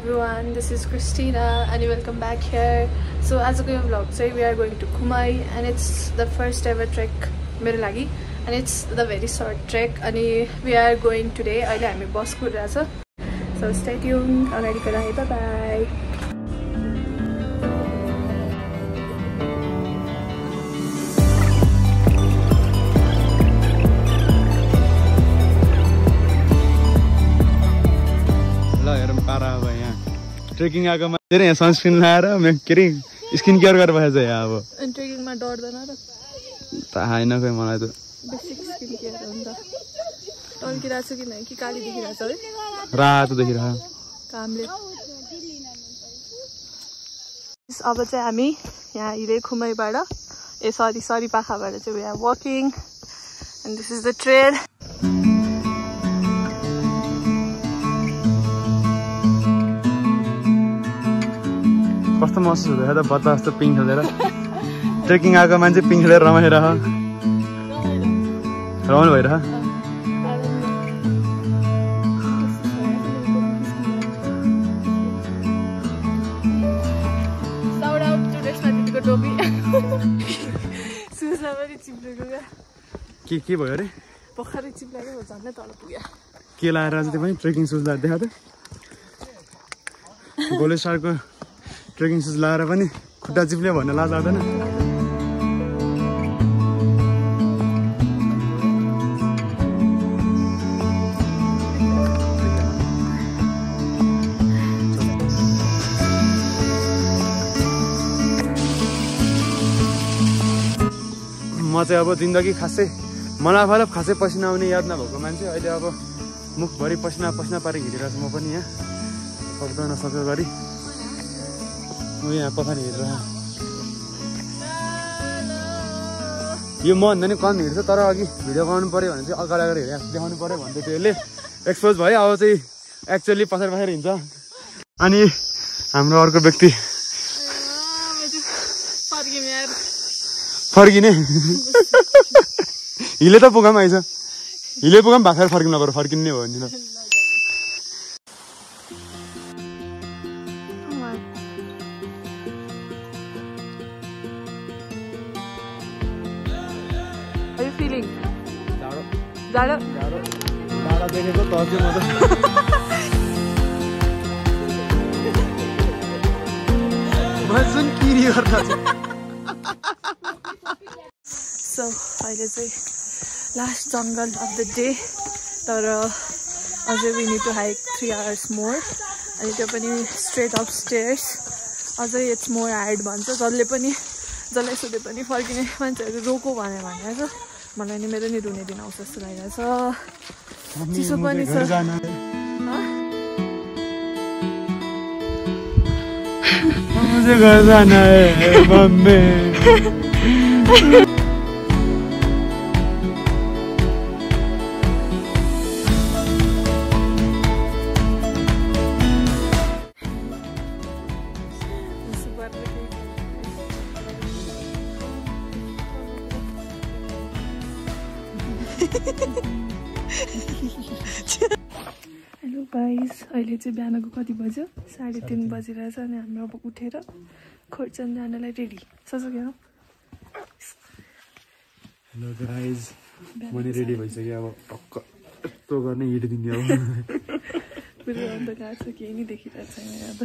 everyone, this is Christina and welcome back here. So as a vlog say we are going to Khumai and it's the first ever trek मेरो लागि and it's the very short trek and we are going today. अहिले हामी बस कुदिरहेछ. So stay tuned. अगाडिको लागि bye bye. Trekking आएको मान्छे यहाँ sunscreen लगाएर के अरे स्किन केयर गरेर बसेछ यहाँ अब ट्रेकिङमा डर्दैन र थाहा छैन खै मलाई त बेसिक स्किन केयर हो नि त टल्किरहेछ कि नै कि काली देखिरहेछ है रातो देखिरहेछ कामले अब चाहिँ हामी यहाँ हिँडे खुमैबाट सरी पाखाबाट चाहिँ we are walking and this is the trail. कस्तो महसुस हुँदैछ त बच्चा जस्तो पिङ खेलेर ट्रेकिङ आएको मान्छे पिङ खेलेर रमाइरह रमाइलो भइरह Shout out to रेशमा दिदीको टोपी सुजमा पनि चिप्लेको क्या के भयो रे पोखरी चिप्लेको हो झन्डै तल पुग्यो के लाएर चाहिँ त्यो पनि ट्रेकिङ सुज लाएर देखा त गोले स्टारको ट्रेकिङ सुज लाएर पनि खुट्टा चिप्ल्यो भन्ने लाज लाग्दैन म चाहिँ अब जिन्दगी खासै मलाई खासै पसिना आउने याद नभएको मान्छे अहिले अब मुखभरि पसिना पारी हिँडिरहेको छु म पनि यहाँ सक्दो नसक्दो गरी यहाँ पछाडि हिँडिरह यो म भन्दा नि कम हिँड्छ तर अघि भिडियो बनाउनु पर्यो भने चाहिँ अगाडि देखाउनु पर्यो भन्दै त्यसले एक्सपोज भयो अब चाहिँ एक्चुअली पछाडि हिँड्छ अनि हाम्रो अर्को व्यक्ति फर्किने हिले त पुगाम आइज हिले पुगाम भाखेर फर्किनु पर्यो फर्किने भयो नि त जाडो देखेको तर्क्यो म त मजुन किरी गर्दा सो अहिले चाहिँ लास्ट जङ्गल अफ द डे तर अझै we need to hike 3 hours more अनि त्यो पनि स्ट्रेट अप स्टेयर्स अझै इट्स मोर हाइड भन्छ जसलाई सोधे पनि फर्किने मान्छेहरू रोको भने छ मलाई नि मेरो नि रुने दिन आउँछ जस्तो लागिरहेछ चिसो पनि छ मुझे घर जाना है मम्मी हेलो गाइस अहिले चाहिँ बिहानको कति बज्यो 3:30 बजिरहेछ अनि हाम्रो अब उठेर खोर्चन जानलाई रेडी ससक्यो हेलो गाइस म नि रेडी भइसक्यो अब टक्क यस्तो गर्ने हिँडिदिने अब पुरै अन्धकार छ केही नि देखिरहेको छैन यहाँ त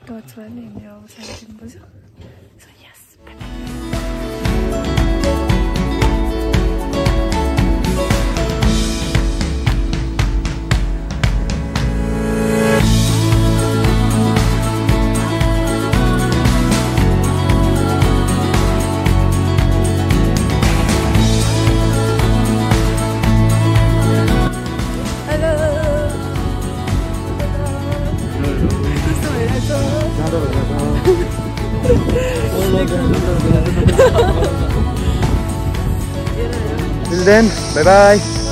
टर्चमा नि हिँड्ने अब 3:30 बज्यो so yes Till then, bye bye.